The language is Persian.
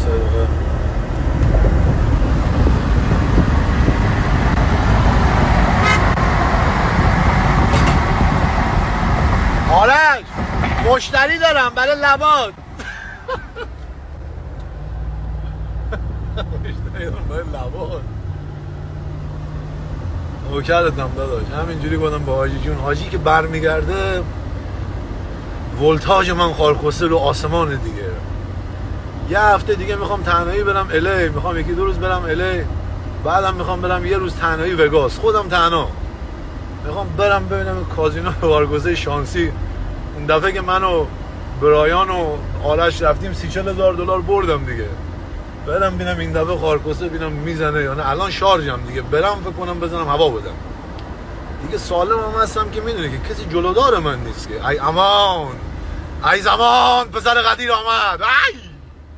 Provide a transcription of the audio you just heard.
دقیقه. آرش مشتری دارم برای لبات. مشتری دارم برای لبات. نوکرتم داداش. همینجوری گفتم با حاجی جون. حاجی که برمیگرده ولتاژ من خارکسته رو آسمان دیگه. یه هفته دیگه میخوام تنهایی برم الی، میخوام یکی دو روز برم الی، بعدم میخوام برم یه روز تنهایی وگاس، خودم تنها میخوام برم ببینم کازینو بارگوزه شانسی. اون دفعه که من و برایان و آرش رفتیم 30-40 هزار دلار بردم دیگه. برم ببینم این دفعه خارکسته ببینم میزنه یا نه. الان شارژم دیگه، برم فکر کنم بزنم هوا بدم دیگه. سالم هم هستم که میدونی که کسی جلودار من نیست که. ای امان، ای زمان، پسر قدیر آمد. ای